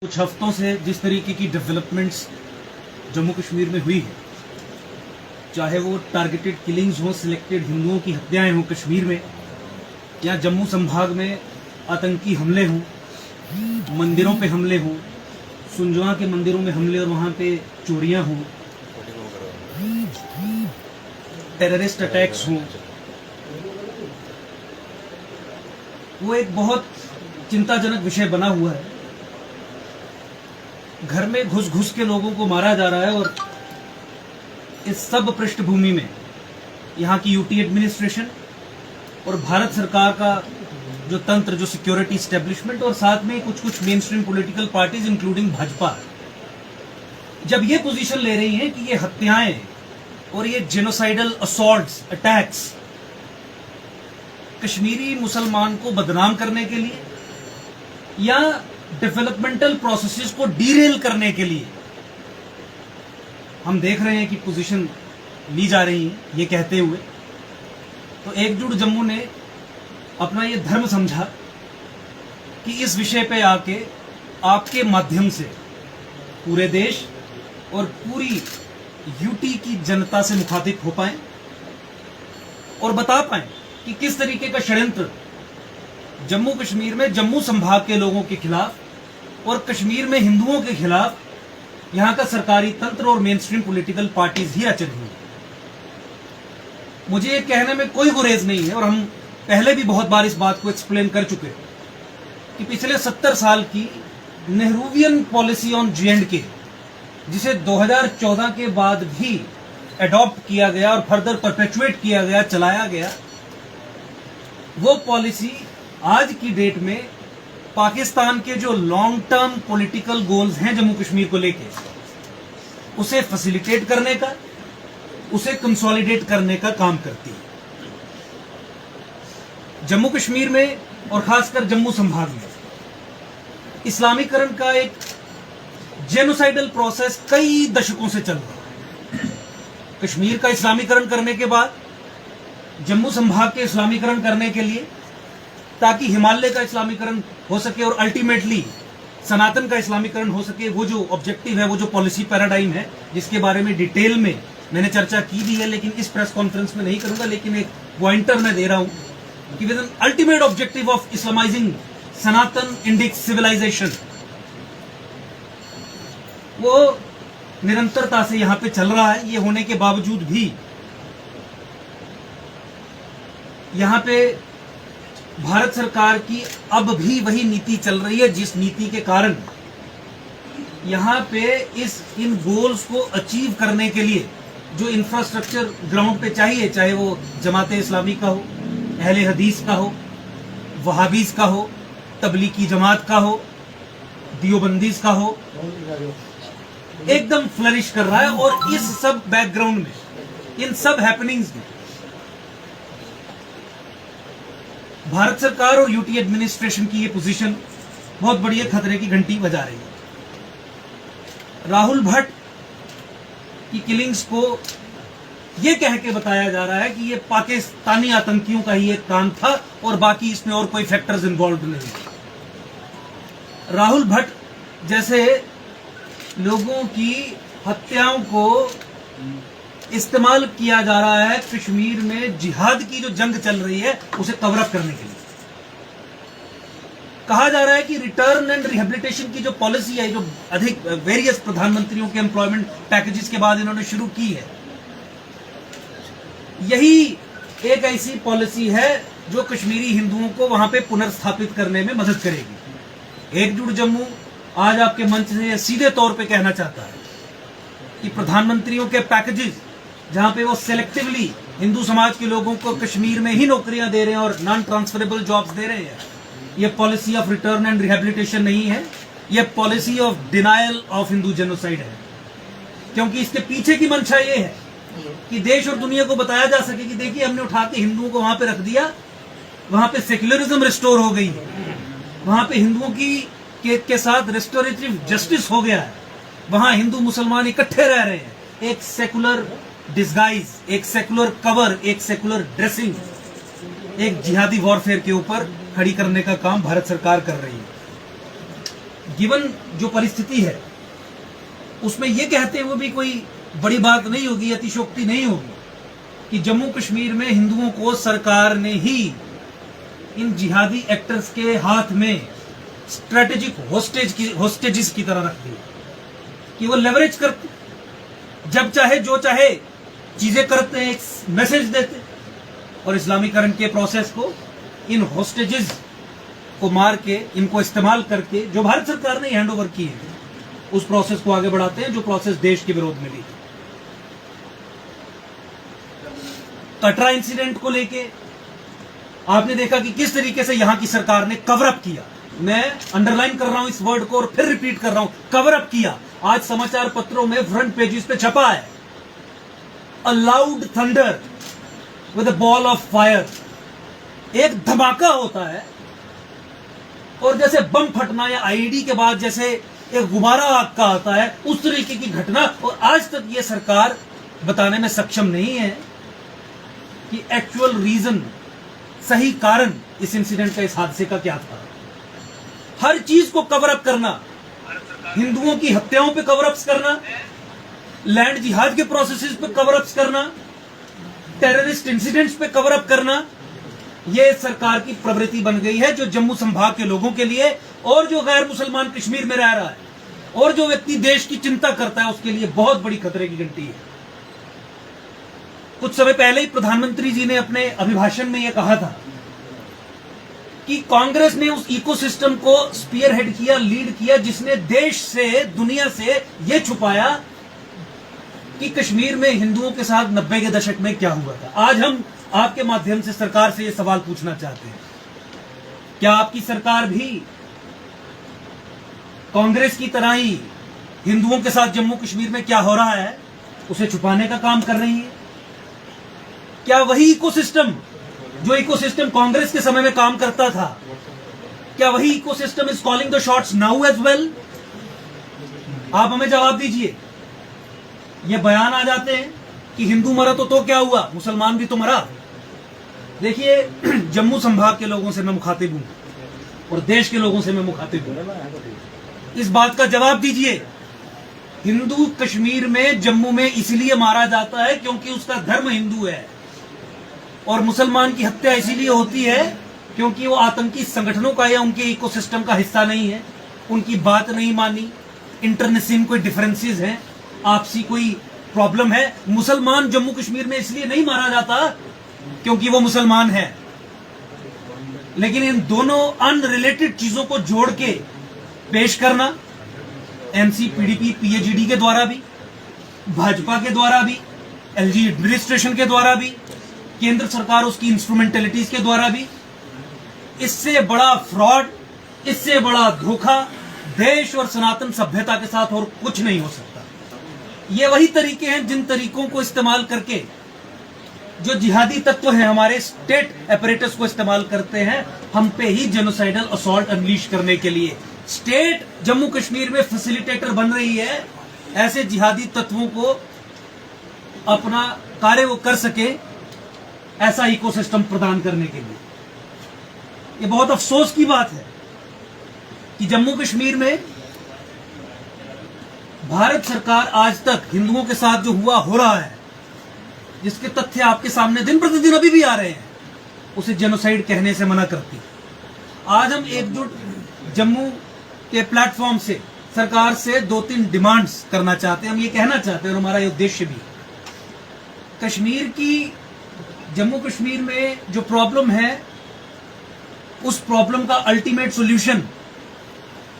कुछ हफ्तों से जिस तरीके की डेवलपमेंट्स जम्मू कश्मीर में हुई है, चाहे वो टारगेटेड किलिंग्स हों, सिलेक्टेड हिंदुओं की हत्याएं हों कश्मीर में, या जम्मू संभाग में आतंकी हमले हों, मंदिरों पे हमले हों, सुंजवा के मंदिरों में हमले और वहां पे चोरियां हों, टेररिस्ट अटैक्स हों, वो एक बहुत चिंताजनक विषय बना हुआ है। घर में घुस घुस के लोगों को मारा जा रहा है और इस सब पृष्ठभूमि में यहाँ की यूटी एडमिनिस्ट्रेशन और भारत सरकार का जो तंत्र, जो सिक्योरिटी एस्टेब्लिशमेंट और साथ में कुछ main stream political parties including Bhajpa, जब ये पोजीशन ले रही हैं कि ये हत्याएं और ये जेनोसाइडल असॉल्ट्स, अटैक्स कश्मीरी मुसलमान को बदनाम करने के लिए या डेवलपमेंटल प्रोसेसेस को डीरेल करने के लिए, हम देख रहे हैं कि पोजीशन ली जा रही है ये कहते हुए, तो एकजुट जम्मू ने अपना ये धर्म समझा कि इस विषय पे आके आपके माध्यम से पूरे देश और पूरी यूटी की जनता से मुखातिब हो पाए और बता पाए कि किस तरीके का षड्यंत्र जम्मू कश्मीर में जम्मू संभाग के लोगों के खिलाफ और कश्मीर में हिंदुओं के खिलाफ यहां का सरकारी तंत्र और मेन स्ट्रीम पॉलिटिकल पार्टीज ही रच रही हैं। मुझे ये कहने में कोई गुरेज नहीं है और हम पहले भी बहुत बार इस बात को एक्सप्लेन कर चुके हैं कि पिछले 70 साल की नेहरूवियन पॉलिसी ऑन J&K, जिसे 2014 के बाद भी अडॉप्ट किया गया और फर्दर परपेचुएट किया गया, चलाया गया, वो पॉलिसी आज की डेट में पाकिस्तान के जो लॉन्ग टर्म पॉलिटिकल गोल्स हैं जम्मू कश्मीर को लेके, उसे फैसिलिटेट करने का, उसे कंसोलिडेट करने का काम करती है। जम्मू कश्मीर में और खासकर जम्मू संभाग में इस्लामीकरण का एक जेनोसाइडल प्रोसेस कई दशकों से चल रहा है। कश्मीर का इस्लामीकरण करने के बाद जम्मू संभाग के इस्लामीकरण करने के लिए, ताकि हिमालय का इस्लामीकरण हो सके और अल्टीमेटली सनातन का इस्लामीकरण हो सके, वो जो ऑब्जेक्टिव है, वो जो पॉलिसी पैराडाइम है, जिसके बारे में डिटेल में मैंने चर्चा की भी है, लेकिन इस प्रेस कॉन्फ्रेंस में नहीं करूंगा, लेकिन एक पॉइंटर मैं दे रहा हूं कि with an ultimate objective of Islamising Sanatan Indic civilisation, वो निरंतरता से यहां पे चल रहा है। ये होने के बावजूद भी यहां पे भारत सरकार की अब भी वही नीति चल रही है, जिस नीति के कारण यहां पे इन गोल्स को अचीव करने के लिए जो इंफ्रास्ट्रक्चर ग्राउंड पे चाहिए, चाहे वो जमाते इस्लामी का हो, अहले हदीस का हो, वहाबीज का हो, तबलीगी जमात का हो, दियोबंदीज का हो, एकदम फ्लरिश कर रहा है। और इस सब बैकग्राउंड में, इन सब हैपनिंग्स में भारत सरकार और यूटी एडमिनिस्ट्रेशन की ये पोजीशन बहुत बड़ी खतरे की घंटी बजा रही है। राहुल भट्ट की किलिंग्स को ये कह के बताया जा रहा है कि ये पाकिस्तानी आतंकियों का ही एक काम था और बाकी इसमें और कोई फैक्टर्स इन्वॉल्व नहीं। राहुल भट्ट जैसे लोगों की हत्याओं को इस्तेमाल किया जा रहा है कश्मीर में जिहाद की जो जंग चल रही है उसे कवर अप करने के लिए। कहा जा रहा है कि रिटर्न एंड रिहेबिलिटेशन की जो पॉलिसी है, जो अधिक वेरियस प्रधानमंत्रियों के एम्प्लॉयमेंट पैकेजेस के बाद इन्होंने शुरू की है, यही एक ऐसी पॉलिसी है जो कश्मीरी हिंदुओं को वहां पे पुनर्स्थापित करने में मदद करेगी। एकजुट जम्मू आज आपके मंच से सीधे तौर पे कहना चाहता है कि प्रधानमंत्रियों के पैकेजेस, जहां पे वो सेलेक्टिवली हिंदू समाज के लोगों को कश्मीर में ही नौकरियां दे रहे हैं और नॉन ट्रांसफरेबल जॉब्स दे रहे हैं, ये policy of return and rehabilitation नहीं है, ये policy of denial of Hindu genocide है। क्योंकि इसके पीछे की मंशा ये है कि देश और दुनिया को बताया जा सके कि देखिए, हमने उठा के हिंदुओं को वहां पे रख दिया, वहां पे सेक्युलरिज्म रिस्टोर हो गई है, वहां पे हिंदुओं के साथ रिस्टोरेटिव जस्टिस हो गया है, वहां हिंदू मुसलमान इकट्ठे रह रहे हैं। एक सेकुलर डिस्गाइज, एक सेकुलर कवर, एक सेकुलर ड्रेसिंग, एक जिहादी वॉरफेयर के ऊपर खड़ी करने का काम भारत सरकार कर रही है। गिवन जो परिस्थिति है उसमें ये कहते हुए भी कोई बड़ी बात नहीं होगी, अतिशयोक्ति नहीं होगी कि जम्मू कश्मीर में हिंदुओं को सरकार ने ही इन जिहादी एक्टर्स के हाथ में स्ट्रेटेजिक होस्टेजेस की तरह रख दिया कि वो लेवरेज करते, जब चाहे जो चाहे चीजें करते हैं, एक मैसेज देते और इस्लामीकरण के प्रोसेस को इन होस्टेजेस को मार के, इनको इस्तेमाल करके जो भारत सरकार ने हैंड ओवर की है उस प्रोसेस को आगे बढ़ाते हैं, जो प्रोसेस देश के विरोध में भी। कटरा इंसिडेंट को लेके आपने देखा कि किस तरीके से यहां की सरकार ने कवर अप किया। मैं अंडरलाइन कर रहा हूं इस वर्ड को और फिर रिपीट कर रहा हूं, कवर अप किया। आज समाचार पत्रों में फ्रंट पेजेस पे छपा है, a loud thunder with a ball of fire. एक धमाका होता है और जैसे बम फटना या आईईडी के बाद जैसे एक गुब्बारा आग का आता है, उस तरीके की घटना। और आज तक ये सरकार बताने में सक्षम नहीं है कि एक्चुअल रीजन, सही कारण इस इंसिडेंट का, इस हादसे का क्या था। हर चीज को कवर अप करना, हिंदुओं की हत्याओं पे कवर अप्स करना, लैंड जिहाद के प्रोसेसेस पे कवर अप्स करना, टेररिस्ट इंसिडेंट्स पे कवर अप करना, यह सरकार की प्रवृत्ति बन गई है, जो जम्मू संभाग के लोगों के लिए और जो गैर मुसलमान कश्मीर में रह रहा है और जो व्यक्ति देश की चिंता करता है उसके लिए बहुत बड़ी खतरे की घंटी है। कुछ समय पहले ही प्रधानमंत्री जी ने अपने अभिभाषण में यह कहा था कि कांग्रेस ने उस इकोसिस्टम को स्पीयरहेड किया, लीड किया, जिसने देश से, दुनिया से यह छुपाया कि कश्मीर में हिंदुओं के साथ 90 के दशक में क्या हुआ था। आज हम आपके माध्यम से सरकार से यह सवाल पूछना चाहते हैं, क्या आपकी सरकार भी कांग्रेस की तरह ही हिंदुओं के साथ जम्मू कश्मीर में क्या हो रहा है उसे छुपाने का काम कर रही है? क्या वही इकोसिस्टम, जो इकोसिस्टम कांग्रेस के समय में काम करता था, क्या वही ecosystem is calling the shots now as well? आप हमें जवाब दीजिए। ये बयान आ जाते हैं कि हिंदू मरा तो क्या हुआ, मुसलमान भी तो मरा। देखिए, जम्मू संभाग के लोगों से मैं मुखातिब हूं और देश के लोगों से मैं मुखातिब हूं। इस बात का जवाब दीजिए। हिंदू कश्मीर में, जम्मू में इसलिए मारा जाता है क्योंकि उसका धर्म हिंदू है, और मुसलमान की हत्या इसीलिए होती है क्योंकि वो आतंकी संगठनों का या उनके इकोसिस्टम का हिस्सा नहीं है, उनकी बात नहीं मानी, इंटरनेशनल कोई डिफरेंसेस हैं, आपसी कोई प्रॉब्लम है। मुसलमान जम्मू कश्मीर में इसलिए नहीं मारा जाता क्योंकि वो मुसलमान है। लेकिन इन दोनों अनरिलेटेड चीजों को जोड़ के पेश करना, एमसी, पीडीपी, पीएचडी के द्वारा भी, भाजपा के द्वारा भी, एलजी एडमिनिस्ट्रेशन के द्वारा भी, केंद्र सरकार उसकी इंस्ट्रूमेंटलिटीज के द्वारा भी, इससे बड़ा फ्रॉड, इससे बड़ा धोखा देश और सनातन सभ्यता के साथ और कुछ नहीं हो सकता। ये वही तरीके हैं जिन तरीकों को इस्तेमाल करके जो जिहादी तत्व हैं हमारे स्टेट एपरेटस को इस्तेमाल करते हैं हम पे ही जेनोसाइडल असॉल्ट अनलीश करने के लिए। स्टेट जम्मू कश्मीर में फैसिलिटेटर बन रही है ऐसे जिहादी तत्वों को अपना कार्य वो कर सके, ऐसा इकोसिस्टम प्रदान करने के लिए। ये बहुत अफसोस की बात है कि जम्मू कश्मीर में भारत सरकार आज तक हिंदुओं के साथ जो हुआ हो रहा है, जिसके तथ्य आपके सामने दिन प्रतिदिन अभी भी आ रहे हैं, उसे जेनोसाइड कहने से मना करती है। आज हम एकजुट जम्मू के प्लेटफॉर्म से सरकार से 2-3 डिमांड्स करना चाहते हैं। हम ये कहना चाहते हैं और हमारा ये उद्देश्य भी, कश्मीर की, जम्मू कश्मीर में जो प्रॉब्लम है उस प्रॉब्लम का ultimate solution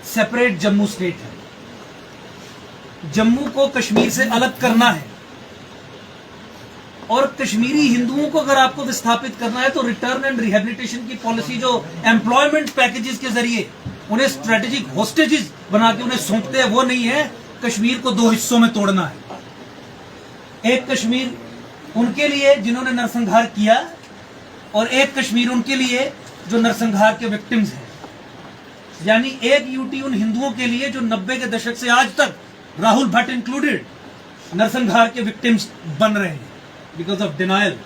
separate Jammu state है। जम्मू को कश्मीर से अलग करना है और कश्मीरी हिंदुओं को अगर आपको विस्थापित करना है तो रिटर्न एंड रिहेबिलिटेशन की पॉलिसी, जो एम्प्लॉयमेंट पैकेजेस के जरिए उन्हें स्ट्रेटेजिक होस्टेजेस बना के उन्हें सौंपते हैं, वो नहीं है। कश्मीर को 2 हिस्सों में तोड़ना है। एक कश्मीर उनके लिए जिन्होंने नरसंहार किया और एक कश्मीर उनके लिए जो नरसंहार के विक्टिम्स हैं। यानी एक यूटी उन हिंदुओं के लिए जो 90 के दशक से आज तक, राहुल भट्ट इंक्लूडेड, नरसंहार के विक्टिम्स बन रहे हैं because of denial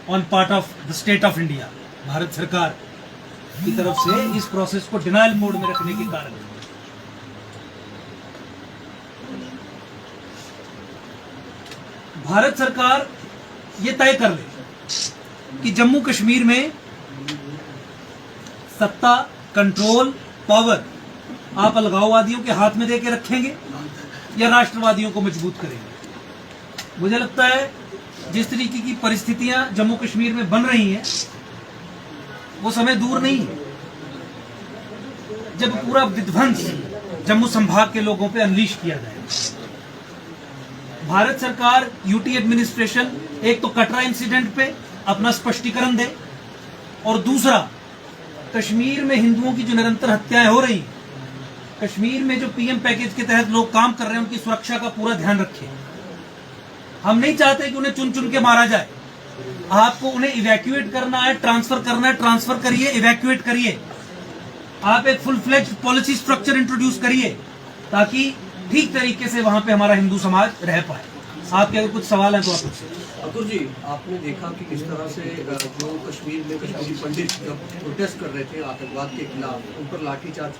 on part of the state of India. Bharat सरकार की तरफ से इस प्रोसेस को डिनायल मोड में रखने के कारण भारत सरकार ये तय कर ले कि जम्मू कश्मीर में सत्ता, कंट्रोल, पावर आप अलगाववादियों के हाथ में देके रखेंगे या राष्ट्रवादियों को मजबूत करेंगे। मुझे लगता है जिस तरीके की परिस्थितियां जम्मू कश्मीर में बन रही हैं वो समय दूर नहीं है जब पूरा विध्वंस जम्मू संभाग के लोगों पे अनलीश किया जाएगा। भारत सरकार, यूटी एडमिनिस्ट्रेशन एक तो कटरा इंसिडेंट पे अपना स्पष्टीकरण दे और दूसरा कश्मीर में हिंदुओं की जो निरंतर हत्याएं हो रही, कश्मीर में जो पीएम पैकेज के तहत लोग काम कर रहे हैं उनकी सुरक्षा का पूरा ध्यान रखें। हम नहीं चाहते कि उन्हें चुन चुन के मारा जाए। आपको उन्हें इवैक्यूएट करना है, ट्रांसफर करना है, ट्रांसफर करिए, इवैक्यूएट करिए। आप एक full fledged policy structure introduce करिए ताकि ठीक तरीके से वहां पे हमारा हिंदू समाज रह पाए। आपके अगर कुछ सवाल हैं तो आप पूछिए। अतुल जी, आपने देखा कि किस तरह से जो कश्मीर में कश्मीरी पंडित जब प्रोटेस्ट कर रहे थे आतंकवाद के खिलाफ, उन पर लाठीचार्ज किया।